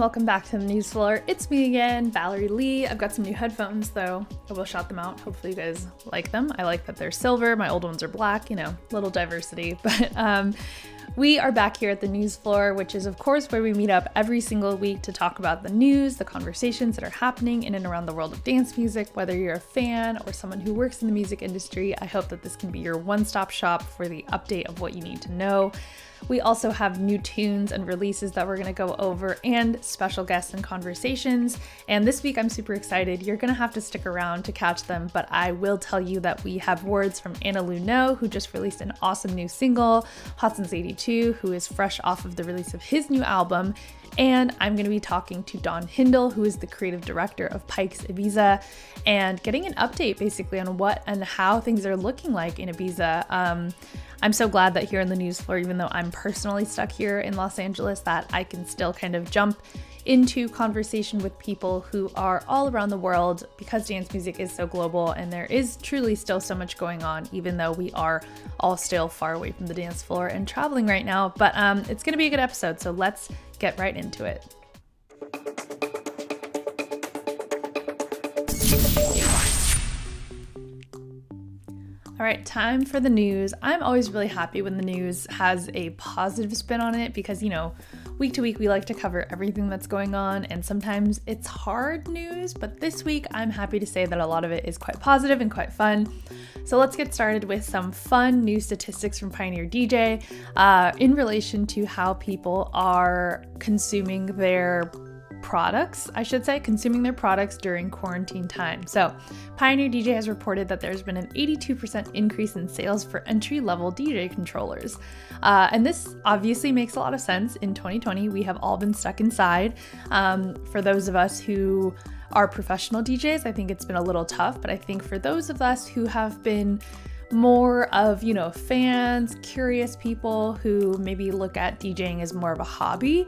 welcome back to the Newsfloor. It's me again, Valerie Lee. I've got some new headphones though. I will shout them out. Hopefully you guys like them. I like that they're silver. My old ones are black, you know, little diversity. But we are back here at the Newsfloor, which is of course where we meet up every single week to talk about the news, the conversations that are happening in and around the world of dance music. Whether you're a fan or someone who works in the music industry, I hope that this can be your one-stop shop for the update of what you need to know. We also have new tunes and releases that we're going to go over and special guests and conversations. And this week I'm super excited. You're going to have to stick around to catch them, but I will tell you that we have words from Anna Luneau, who just released an awesome new single, Hot Since 82, who is fresh off of the release of his new album. And I'm going to be talking to Don Hindle, who is the creative director of Pikes Ibiza, and getting an update basically on what and how things are looking like in Ibiza. I'm so glad that here in the Newsfloor, even though I'm personally stuck here in Los Angeles, that I can still kind of jump into conversation with people who are all around the world, because dance music is so global and there is truly still so much going on, even though we are all still far away from the dance floor and traveling right now. But it's going to be a good episode, so let's get right into it. All right, time for the news. I'm always really happy when the news has a positive spin on it because, you know, week to week we like to cover everything that's going on, and sometimes it's hard news, but this week I'm happy to say that a lot of it is quite positive and quite fun. So let's get started with some fun news statistics from Pioneer DJ in relation to how people are consuming their products, consuming their products during quarantine time. So Pioneer DJ has reported that there's been an 82% increase in sales for entry-level DJ controllers. And this obviously makes a lot of sense. In 2020, we have all been stuck inside. For those of us who are professional DJs, I think it's been a little tough, but I think for those of us who have been more of, you know, fans, curious people who maybe look at DJing as more of a hobby,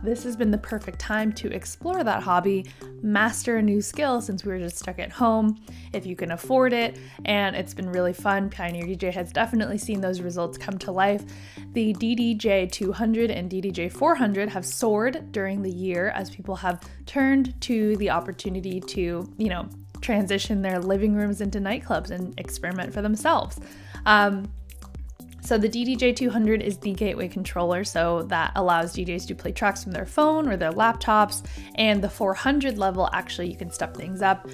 this has been the perfect time to explore that hobby, master a new skill since we were just stuck at home, if you can afford it, and it's been really fun. Pioneer DJ has definitely seen those results come to life. The DDJ 200 and DDJ 400 have soared during the year as people have turned to the opportunity to, you know, transition their living rooms into nightclubs and experiment for themselves. So the DDJ 200 is the gateway controller, so that allows DJs to play tracks from their phone or their laptops, and the 400 level, actually you can step things up.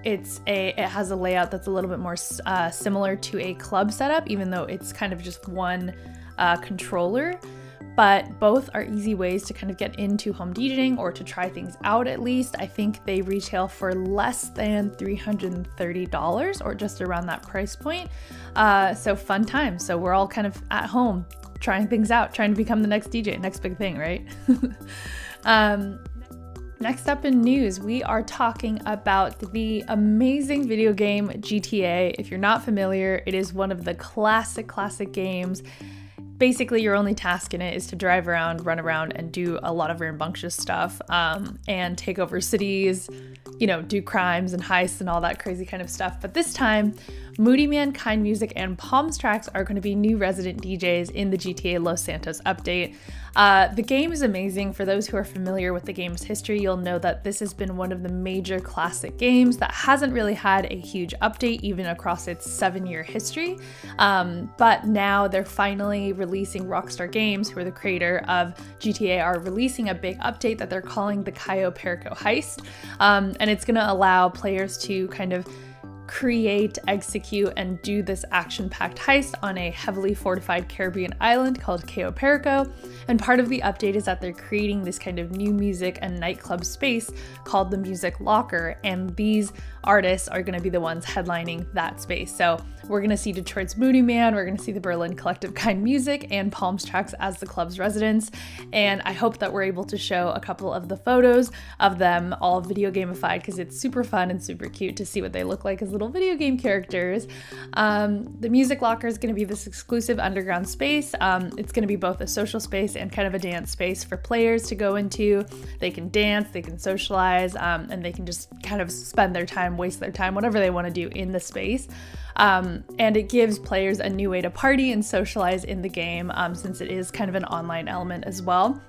It has a layout that's a little bit more similar to a club setup, even though it's kind of just one controller. But both are easy ways to kind of get into home DJing or to try things out at least. I think they retail for less than $330 or just around that price point. So fun time. So we're all kind of at home trying things out, trying to become the next DJ, next big thing, right? Next up in news, we are talking about the amazing video game GTA. If you're not familiar, it is one of the classic games. Basically, your only task in it is to drive around, run around, and do a lot of rambunctious stuff, and take over cities, you know, do crimes and heists and all that crazy kind of stuff. But this time, Moody Man, Kind Music, and Palms Tracks are going to be new resident DJs in the GTA Los Santos update. The game is amazing. For those who are familiar with the game's history, you'll know that this has been one of the major classic games that hasn't really had a huge update even across its 7-year history. But now they're finally releasing, Rockstar Games, who are the creator of GTA, are releasing a big update that they're calling the Cayo Perico Heist. And it's going to allow players to kind of create, execute, and do this action-packed heist on a heavily fortified Caribbean island called Cayo Perico. And part of the update is that they're creating this kind of new music and nightclub space called the Music Locker, and these artists are going to be the ones headlining that space. So we're going to see Detroit's Moody Man, we're going to see the Berlin collective Kind Music, and Palms Tracks as the club's residents. And I hope that we're able to show a couple of the photos of them all video gamified, because it's super fun and super cute to see what they look like as little video game characters. The Music Locker is going to be this exclusive underground space. It's going to be both a social space and kind of a dance space for players to go into. They can dance, they can socialize, and they can just kind of spend their time, waste their time, whatever they want to do in the space. And it gives players a new way to party and socialize in the game, since it is kind of an online element as well.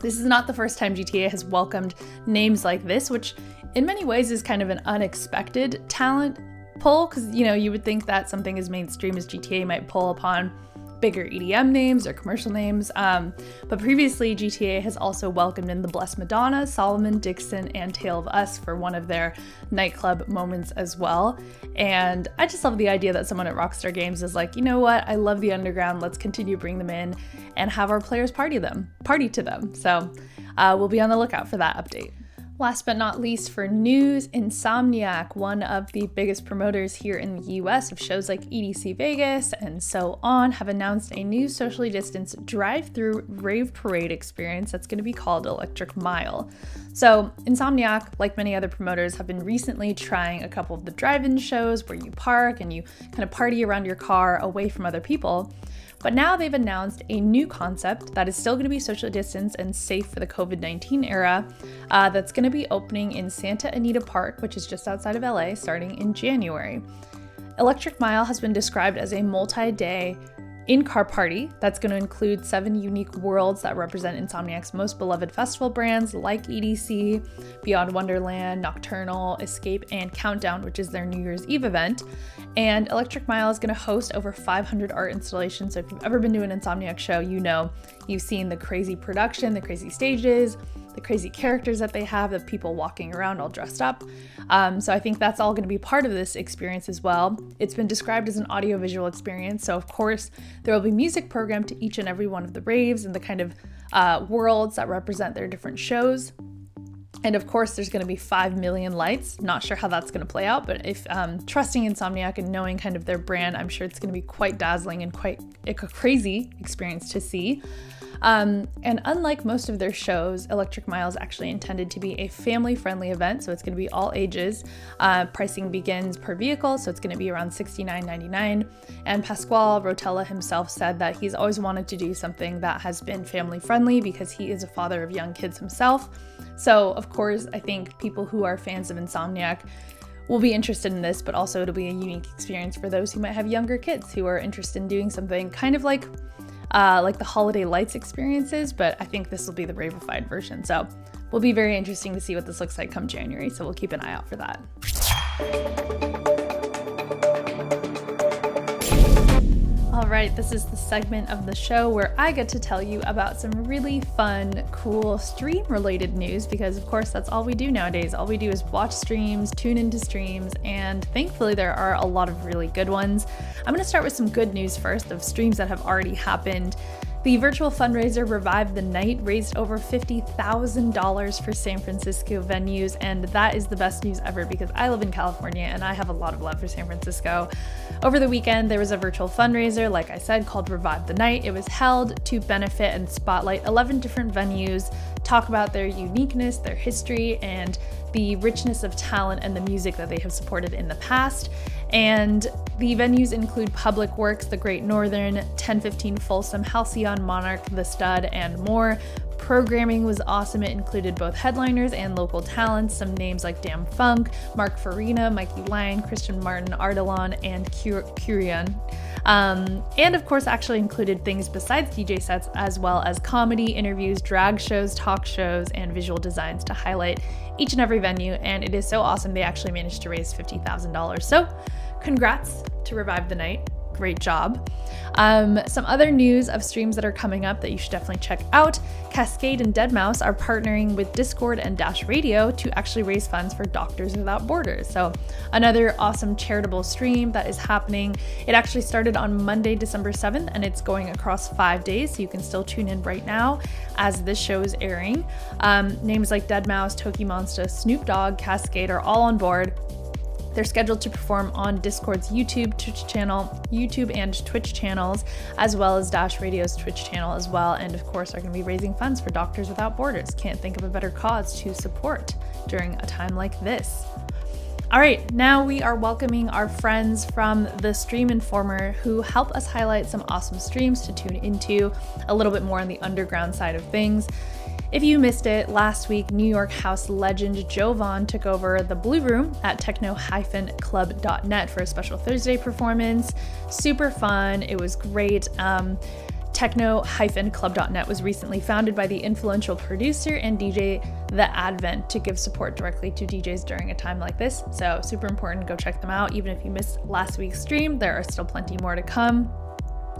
This is not the first time GTA has welcomed names like this, which in many ways is kind of an unexpected talent pull, because you would think that something as mainstream as GTA might pull upon bigger EDM names or commercial names, but previously GTA has also welcomed in the Blessed Madonna, Solomon, Dixon, and Tale of Us for one of their nightclub moments as well. And I just love the idea that someone at Rockstar Games is like, you know what, I love the underground, let's continue bring them in and have our players party to them. So we'll be on the lookout for that update. Last but not least for news, Insomniac, one of the biggest promoters here in the US of shows like EDC Vegas and so on, have announced a new socially distanced drive-through rave parade experience that's going to be called Electric Mile. So Insomniac, like many other promoters, have been recently trying a couple of the drive-in shows where you park and you kind of party around your car away from other people. But now they've announced a new concept that is still going to be socially distanced and safe for the COVID-19 era, that's going to be opening in Santa Anita Park, which is just outside of LA, starting in January. Electric Mile has been described as a multi-day in-car party that's going to include 7 unique worlds that represent Insomniac's most beloved festival brands like EDC, Beyond Wonderland, Nocturnal, Escape, and Countdown, which is their New Year's Eve event. And Electric Mile is going to host over 500 art installations. So if you've ever been to an Insomniac show, you've seen the crazy production, the crazy stages, the crazy characters that they have, the people walking around all dressed up. So I think that's all going to be part of this experience as well. It's been described as an audiovisual experience. So of course, there will be music programmed to each and every one of the raves and the kind of worlds that represent their different shows. And of course, there's going to be 5 million lights. Not sure how that's going to play out, but if trusting Insomniac and knowing kind of their brand, I'm sure it's going to be quite dazzling and quite a crazy experience to see. And unlike most of their shows, Electric Mile is actually intended to be a family-friendly event, so it's going to be all ages. Pricing begins per vehicle, so it's going to be around $69.99. And Pasquale Rotella himself said that he's always wanted to do something that has been family-friendly because he is a father of young kids himself. So, of course, I think people who are fans of Insomniac will be interested in this, but also it'll be a unique experience for those who might have younger kids who are interested in doing something kind of like the holiday lights experiences, but I think this will be the ravified version. So will be very interesting to see what this looks like come January. So we'll keep an eye out for that. All right, this is the segment of the show where I get to tell you about some really fun, cool stream-related news, because of course that's all we do nowadays. All we do is watch streams, tune into streams, and thankfully there are a lot of really good ones. I'm going to start with some good news first of streams that have already happened. The virtual fundraiser Revive the Night raised over $50,000 for San Francisco venues, and that is the best news ever because I live in California and I have a lot of love for San Francisco. Over the weekend, there was a virtual fundraiser, like I said, called Revive the Night. It was held to benefit and spotlight 11 different venues, talk about their uniqueness, their history, and the richness of talent and the music that they have supported in the past. And the venues include Public Works, The Great Northern, 1015 Folsom, Halcyon, Monarch, The Stud, and more. Programming was awesome. It included both headliners and local talents, some names like Damn Funk, Mark Farina, Mikey Lang, Christian Martin, Ardalan, and Curion. And of course actually included things besides DJ sets, as well as comedy, interviews, drag shows, talk shows, and visual designs to highlight each and every venue. And it is so awesome they actually managed to raise $50,000. So congrats to Revive the Night. Great job. Some other news of streams that are coming up that you should definitely check out. Cascade and Deadmau5 are partnering with Discord and Dash Radio to actually raise funds for Doctors Without Borders. So another awesome charitable stream that is happening. It actually started on Monday, December 7th, and it's going across 5 days, so you can still tune in right now as this show is airing. Names like Deadmau5, Toki Monster, Snoop Dogg, Cascade are all on board. They're scheduled to perform on Discord's YouTube and Twitch channels, as well as Dash Radio's Twitch channel as well, and of course are going to be raising funds for Doctors Without Borders. Can't think of a better cause to support during a time like this. All right, now we are welcoming our friends from the Stream Informer who help us highlight some awesome streams to tune into, a little bit more on the underground side of things. If you missed it, last week, New York house legend Jovan took over the Blue Room at techno-club.net for a special Thursday performance. Super fun. It was great. techno-club.net was recently founded by the influential producer and DJ The Advent to give support directly to DJs during a time like this. So super important, go check them out. Even if you missed last week's stream, there are still plenty more to come.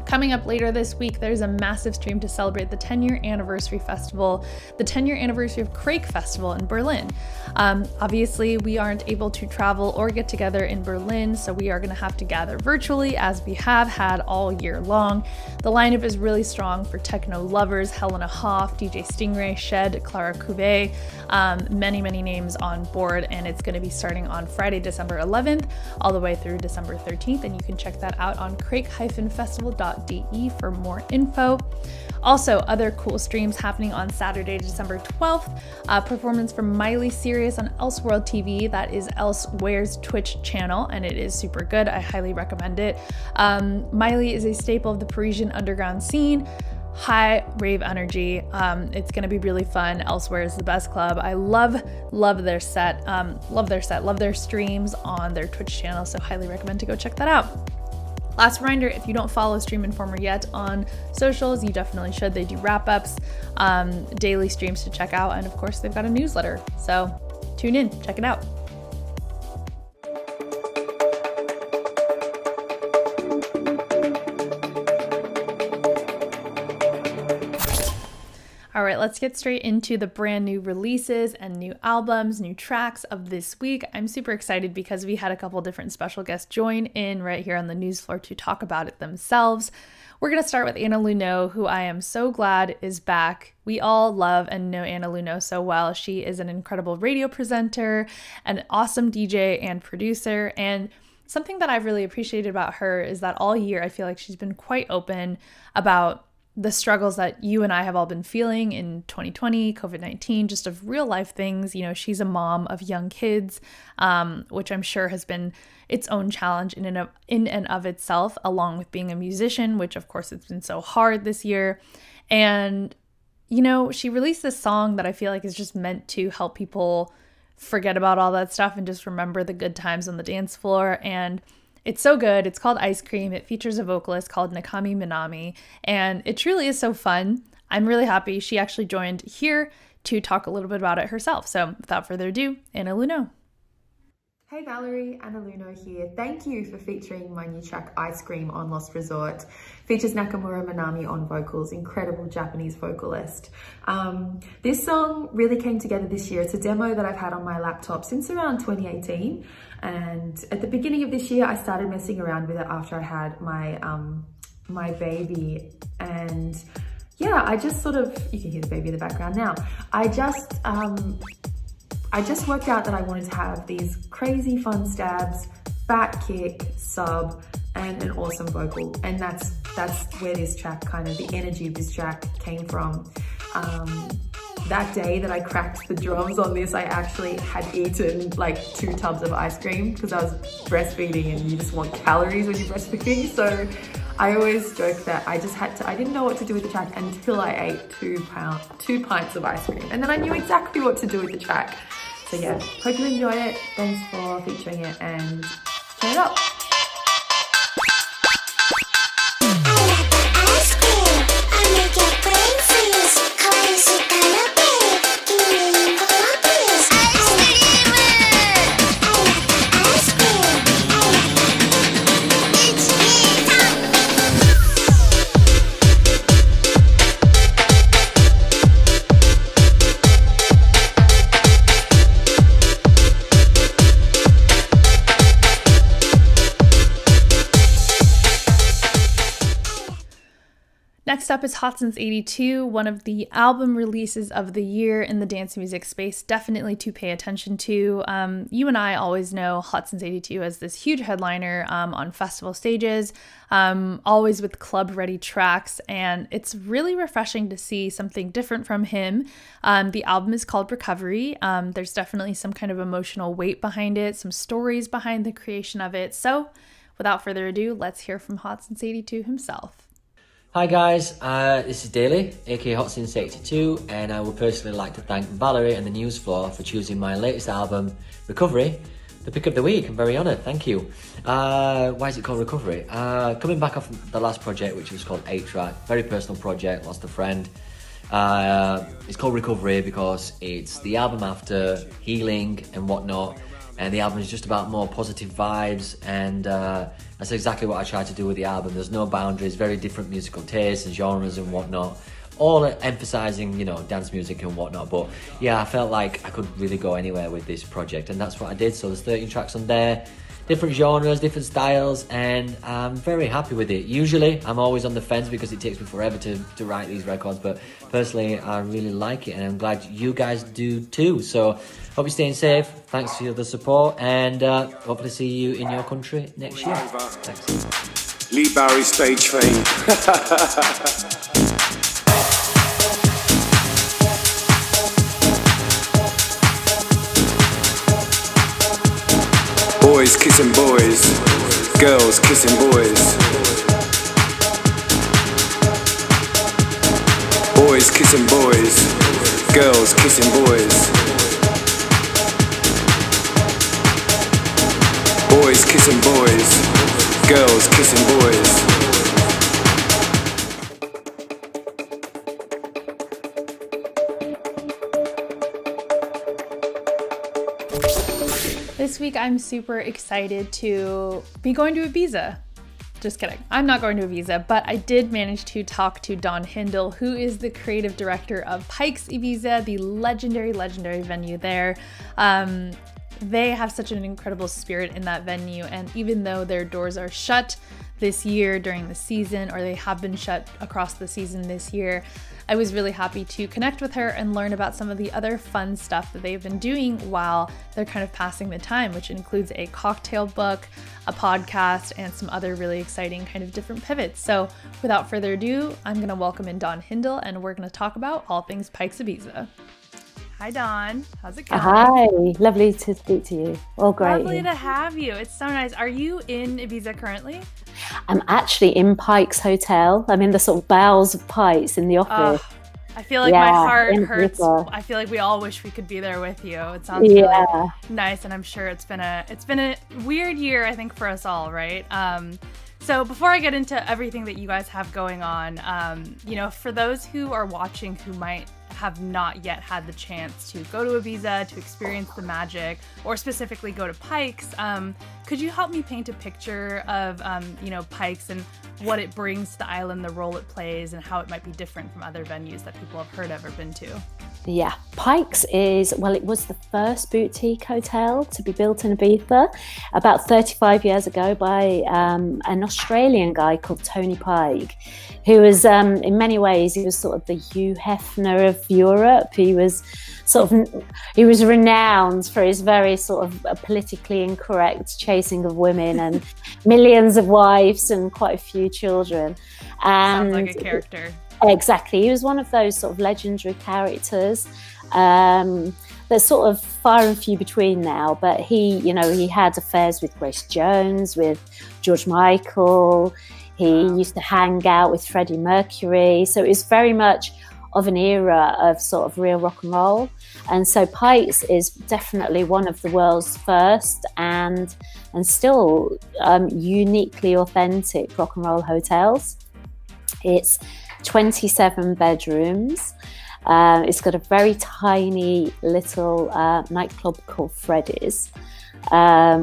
Coming up later this week, there's a massive stream to celebrate the 10-year anniversary festival, the 10-year anniversary of Crake Festival in Berlin. Obviously, we aren't able to travel or get together in Berlin, so we are going to have to gather virtually as we have had all year long. The lineup is really strong for techno lovers: Helena Hoff, DJ Stingray, Shed, Clara Couvé, many names on board, and it's going to be starting on Friday, December 11th, all the way through December 13th, and you can check that out on crake-festival.de for more info. Also, other cool streams happening on Saturday, December 12th. Performance from Miley Cyrus on Elseworld TV. That is Elsewhere's Twitch channel, and it is super good. I highly recommend it. Miley is a staple of the Parisian underground scene. High rave energy. It's gonna be really fun. Elsewhere is the best club. I love their set. Love their streams on their Twitch channel, so highly recommend to go check that out. Last reminder, if you don't follow Stream Informer yet on socials, you definitely should. They do wrap-ups, daily streams to check out, and of course they've got a newsletter. So tune in, check it out. All right, let's get straight into the brand new releases and new albums, new tracks of this week. I'm super excited because we had a couple different special guests join in right here on the Newsfloor to talk about it themselves. We're going to start with Anna Luneau, who I am so glad is back. We all love and know Anna Luneau so well. She is an incredible radio presenter, an awesome DJ and producer, and something that I've really appreciated about her is that all year I feel like she's been quite open about the struggles that you and I have all been feeling in 2020, COVID-19, just of real life things. You know, she's a mom of young kids, which I'm sure has been its own challenge in and of itself, along with being a musician, which of course it's been so hard this year. And, you know, she released this song that I feel like is just meant to help people forget about all that stuff and just remember the good times on the dance floor. And it's so good. It's called Ice Cream. It features a vocalist called Nakami Minami, and it truly is so fun. I'm really happy she actually joined here to talk a little bit about it herself. So without further ado, Anna Luneau. Hey Valerie, Anna Luneau here. Thank you for featuring my new track Ice Cream on Lost Resort. Features Nakamura Minami on vocals, incredible Japanese vocalist. This song really came together this year. It's a demo that I've had on my laptop since around 2018. And at the beginning of this year, I started messing around with it after I had my, my baby. And yeah, I just sort of, you can hear the baby in the background now. I just worked out that I wanted to have these crazy fun stabs, back kick, sub, and an awesome vocal. And that's where this track the energy of this track came from. That day that I cracked the drums on this, I actually had eaten like 2 tubs of ice cream because I was breastfeeding, and you just want calories when you're breastfeeding. So I always joke that I didn't know what to do with the track until I ate 2 pints of ice cream. And then I knew exactly what to do with the track. So yeah, hope you enjoy it. Thanks for featuring it, and turn it up. Next up is Hot Since 82, one of the album releases of the year in the dance music space, definitely to pay attention to. You and I always know Hot Since 82 as this huge headliner on festival stages, always with club-ready tracks, and it's really refreshing to see something different from him. The album is called Recovery. There's definitely some kind of emotional weight behind it, some stories behind the creation of it. So without further ado, let's hear from Hot Since 82 himself. Hi guys, this is Daly, aka Hot Since 82, and I would personally like to thank Valerie and the Newsfloor for choosing my latest album, Recovery, the pick of the week. I'm very honoured, thank you. Why is it called Recovery? Coming back off the last project, which was called 8-Track, very personal project, lost a friend. It's called Recovery because it's the album after healing and whatnot, and the album is just about more positive vibes, and that's exactly what I tried to do with the album. There's no boundaries, very different musical tastes and genres and whatnot, all emphasising, you know, dance music and whatnot. But yeah, I felt like I could really go anywhere with this project, and that's what I did. So there's 13 tracks on there, different genres, different styles, and I'm very happy with it. Usually I'm always on the fence because it takes me forever to write these records, but personally I really like it, and I'm glad you guys do too. So hope you're staying safe, thanks for the support, and hopefully see you in your country next year. Thanks. Lee Barry stage fame. Boys kissing boys, girls kissing boys. Boys kissing boys, girls kissing boys. Boys kissing boys, girls kissing boys. This week I'm super excited to be going to Ibiza. Just kidding. I'm not going to Ibiza, but I did manage to talk to Don Hindle, who is the creative director of Pike's Ibiza, the legendary venue there. They have such an incredible spirit in that venue, and even though their doors are shut this year during the season, or they have been shut across the season this year, I was really happy to connect with her and learn about some of the other fun stuff that they've been doing while they're kind of passing the time, which includes a cocktail book, a podcast, and some other really exciting kind of different pivots. So without further ado, I'm going to welcome in Don Hindle, and we're going to talk about all things Pike's Ibiza. Hi, Don. How's it going? Hi. Lovely to speak to you. All great. Lovely to have you. It's so nice. Are you in Ibiza currently? I'm actually in Pike's Hotel. I'm in the sort of bowels of Pike's in the office. I feel like my heart hurts. I feel like we all wish we could be there with you. It sounds really nice, and I'm sure it's been a weird year, I think, for us all, right? So before I get into everything that you guys have going on, you know, for those who are watching who might have not yet had the chance to go to Ibiza, to experience the magic, or specifically go to Pike's, could you help me paint a picture of, you know, Pike's and what it brings to the island, the role it plays, and how it might be different from other venues that people have heard of or been to? Yeah, Pike's is, well, it was the first boutique hotel to be built in Ibiza about 35 years ago by an Australian guy called Tony Pike, who was, in many ways, he was sort of the Hugh Hefner of Europe. He was renowned for his very sort of politically incorrect chasing of women and millions of wives and quite a few children. And sounds like a character. Exactly. He was one of those sort of legendary characters. They're sort of far and few between now, but he, you know, he had affairs with Grace Jones, with George Michael. He used to hang out with Freddie Mercury. So it was very much of an era of sort of real rock and roll. And so Pike's is definitely one of the world's first and still uniquely authentic rock and roll hotels. It's 27 bedrooms. It's got a very tiny little nightclub called Freddy's,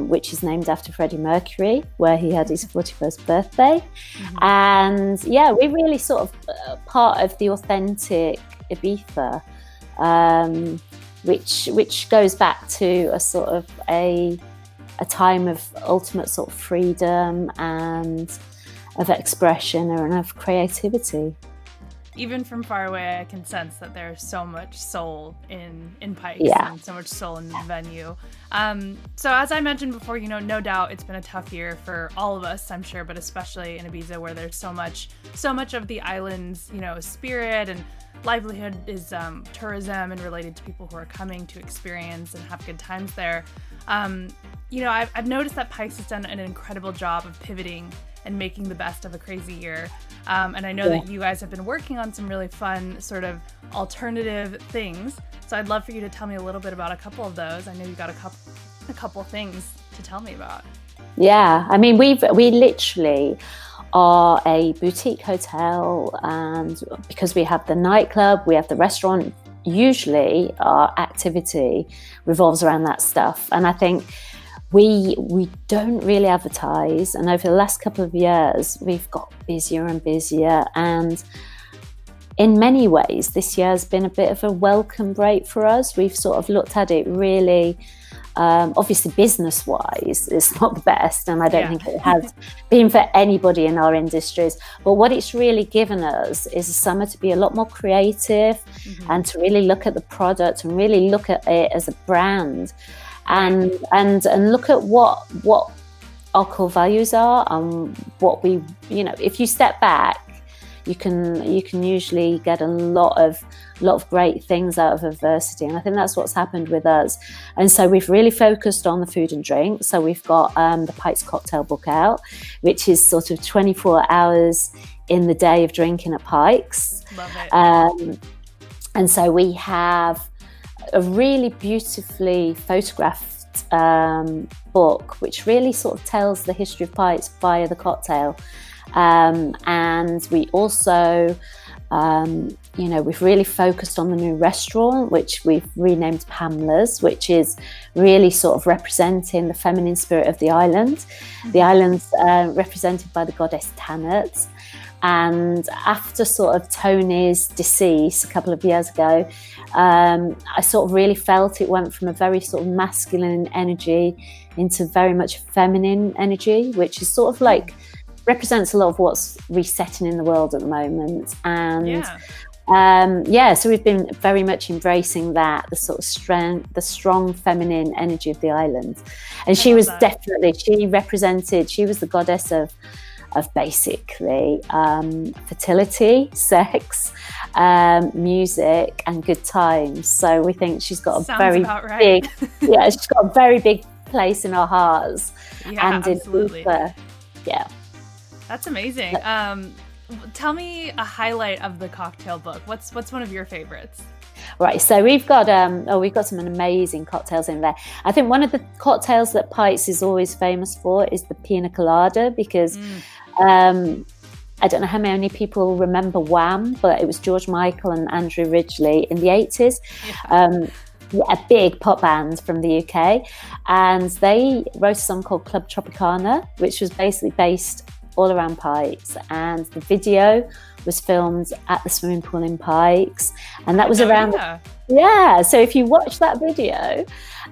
which is named after Freddie Mercury, where he had his 41st birthday. Mm-hmm. And yeah, we're really sort of part of the authentic Ibiza, which goes back to a sort of a time of ultimate sort of freedom and of expression and of creativity. Even from far away, I can sense that there's so much soul in Pike's and so much soul in the venue. So as I mentioned before, you know, no doubt it's been a tough year for all of us, I'm sure, but especially in Ibiza, where there's so much of the island's, you know, spirit and livelihood is tourism and related to people who are coming to experience and have good times there. You know, I've noticed that Pike's has done an incredible job of pivoting and making the best of a crazy year. And I know that you guys have been working on some really fun sort of alternative things. So I'd love for you to tell me a little bit about a couple of those. I know you got a a couple things to tell me about. Yeah, I mean, we literally are a boutique hotel, and because we have the nightclub, we have the restaurant, usually our activity revolves around that stuff. And I think we don't really advertise, and over the last couple of years we've got busier and busier, and in many ways this year has been a bit of a welcome break for us. We've sort of looked at it really, obviously business wise it's not the best, and I don't think it has been for anybody in our industries, but what it's really given us is a summer to be a lot more creative, and to really look at the product and really look at it as a brand, and look at what our core values are, and what we, you know, if you step back, you can usually get a lot of great things out of adversity, and I think that's what's happened with us. And so we've really focused on the food and drink. So we've got the Pikes cocktail book out, which is sort of 24 hours in the day of drinking at Pikes. Love it. And so we have a really beautifully photographed book, which really sort of tells the history of Pikes via the cocktail. And we also, you know, we've really focused on the new restaurant, which we've renamed Pamela's, which is really sort of representing the feminine spirit of the island. The island's represented by the goddess Tanit. And after sort of Tony's decease a couple of years ago, I sort of really felt it went from a very sort of masculine energy into very much feminine energy, which is sort of like represents a lot of what's resetting in the world at the moment. And so we've been very much embracing that, the sort of strength, the strong feminine energy of the island. And she was definitely, she was the goddess of basically fertility, sex, music, and good times. So we think she's got a very big, she's got a very big place in our hearts. And absolutely. Yeah. That's amazing. Tell me a highlight of the cocktail book. What's one of your favorites? Right, so we've got some amazing cocktails in there. I think one of the cocktails that Pikes is always famous for is the pina colada, because I don't know how many people remember Wham, but it was George Michael and Andrew Ridgeley in the 80s. A big pop band from the UK, and they wrote a song called Club Tropicana, which was basically based all around Pikes, and the video was filmed at the swimming pool in Pikes, and that was so if you watch that video,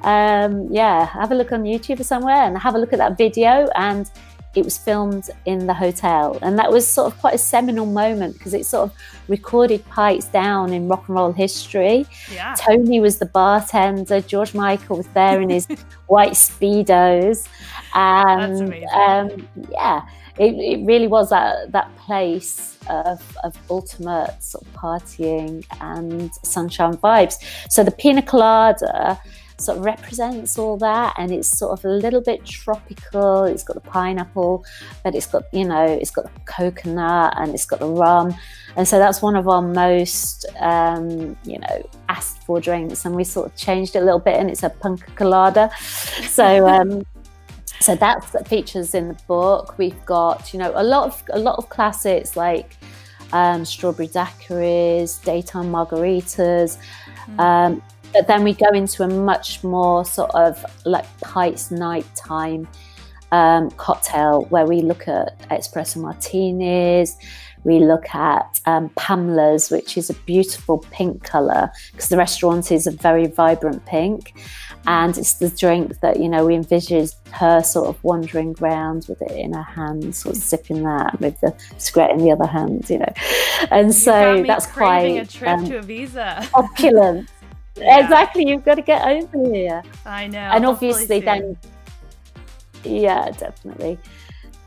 have a look on YouTube or somewhere and have a look at that video, and it was filmed in the hotel, and that was sort of quite a seminal moment because it sort of recorded Pikes down in rock and roll history. Tony was the bartender, George Michael was there in his white Speedos, and it really was that place of ultimate sort of partying and sunshine vibes. So the pina colada sort of represents all that, and it's sort of a little bit tropical. It's got the pineapple, but it's got, you know, it's got the coconut and it's got the rum, and so that's one of our most asked for drinks, and we sort of changed it a little bit, and it's a punka colada. So that features in the book. We've got, you know, a lot of classics like strawberry daiquiris, daytime margaritas, but then we go into a much more sort of like Pikes nighttime cocktail, where we look at espresso martinis. We look at Pamela's, which is a beautiful pink colour, because the restaurant is a very vibrant pink. And it's the drink that, you know, we envisaged her sort of wandering around with it in her hand, sort of sipping that with the cigarette in the other hand, you know. And so that's quite a trip to Ibiza. Opulent. Exactly, you've got to get over here. I know. And obviously then, definitely.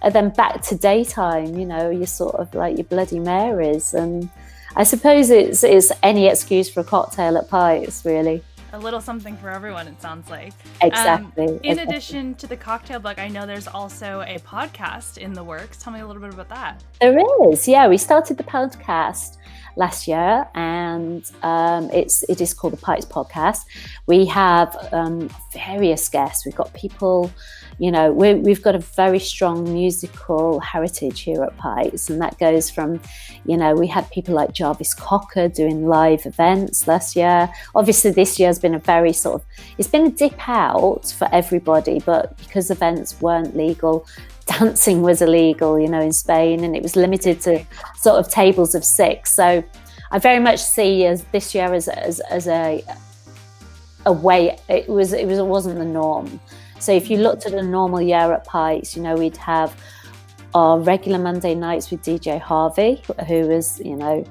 And then back to daytime, you know, you're sort of like your Bloody Marys, and I suppose it's any excuse for a cocktail at Pikes, really. a little something for everyone, it sounds like. Exactly. In addition to the cocktail book, I know there's also a podcast in the works. Tell me a little bit about that. There is, yeah. We started the podcast last year, and it is called the Pikes Podcast. We have various guests. We've got people, you know, we've got a very strong musical heritage here at Pikes, and that goes from, you know, we had people like Jarvis Cocker doing live events last year. Obviously this year has been a very sort of, it's been a dip out for everybody, but because events weren't legal, dancing was illegal, you know, in Spain, and it was limited to sort of tables of 6. So I very much see as this year as a way, it wasn't the norm. So if you looked at a normal year at Pikes, you know, we'd have our regular Monday nights with DJ Harvey, who is, you know,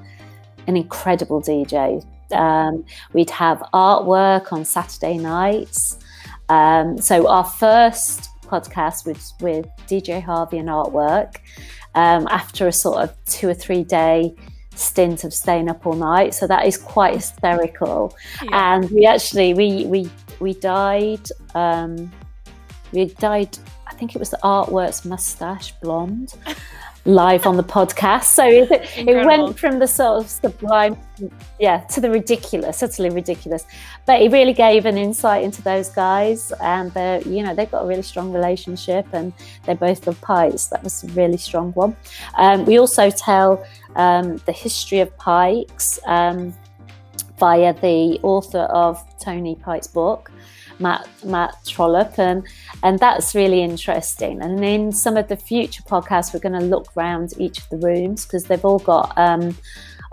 an incredible DJ. We'd have artwork on Saturday nights. So our first podcast was with DJ Harvey and artwork, after a sort of 2 or 3 day stint of staying up all night. So that is quite hysterical. Yeah. And we actually, we died, I think it was the Artworks Mustache Blonde, live on the podcast. So it went from the sort of sublime, to the ridiculous, utterly ridiculous. But it really gave an insight into those guys, and you know, they've got a really strong relationship, and they both love Pikes. That was a really strong one. We also tell the history of Pikes via the author of Tony Pike's book, Matt Trollope, and that's really interesting. And in some of the future podcasts, we're going to look around each of the rooms, because they've all got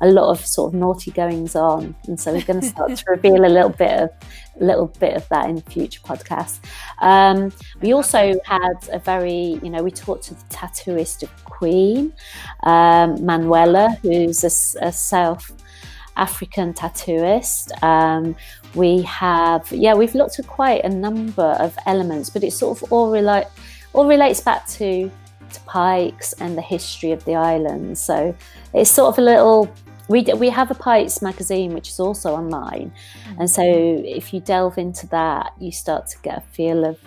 a lot of sort of naughty goings on, and so we're going to start to reveal a little bit of that in future podcasts. We also had a very, you know, we talked to the tattooist of Queen, Manuela, who's a South African tattooist. We've looked at quite a number of elements, but it sort of all relates back to Pikes and the history of the island. So it's sort of a little, we have a Pikes magazine which is also online, and so if you delve into that, you start to get a feel of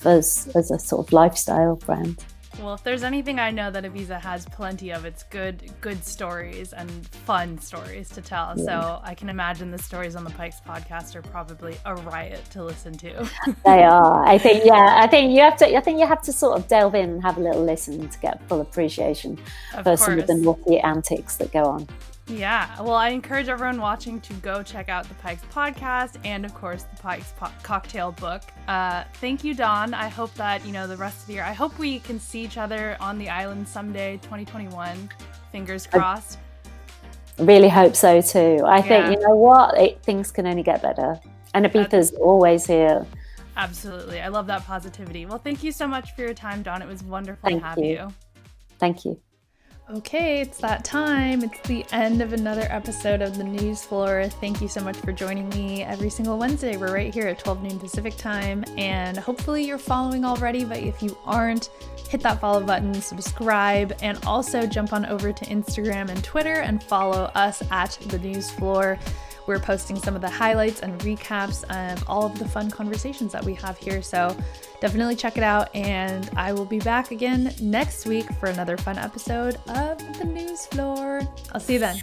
us as a sort of lifestyle brand. Well, if there's anything I know that Ibiza has plenty of, it's good stories and fun stories to tell. Yeah. So I can imagine the stories on the Pikes podcast are probably a riot to listen to. They are. I think you have to sort of delve in and have a little listen to get full appreciation for some of the naughty antics that go on. Yeah, well, I encourage everyone watching to go check out the Pikes podcast and, of course, the Pikes cocktail book. Thank you, Dawn. I hope that, you know, the rest of the year, I hope we can see each other on the island someday, 2021. Fingers crossed. I really hope so, too. I think, you know what, things can only get better. And Ibiza's always here. Absolutely. I love that positivity. Well, thank you so much for your time, Dawn. It was wonderful to have you. Thank you. Okay, it's that time. It's the end of another episode of the Newsfloor. Thank you so much for joining me every single Wednesday. We're right here at 12 noon Pacific time, and hopefully you're following already, but if you aren't, hit that follow button, subscribe, and also jump on over to Instagram and Twitter and follow us at the Newsfloor. We're posting some of the highlights and recaps of all of the fun conversations that we have here, so definitely check it out, and I will be back again next week for another fun episode of the Newsfloor. I'll see you then.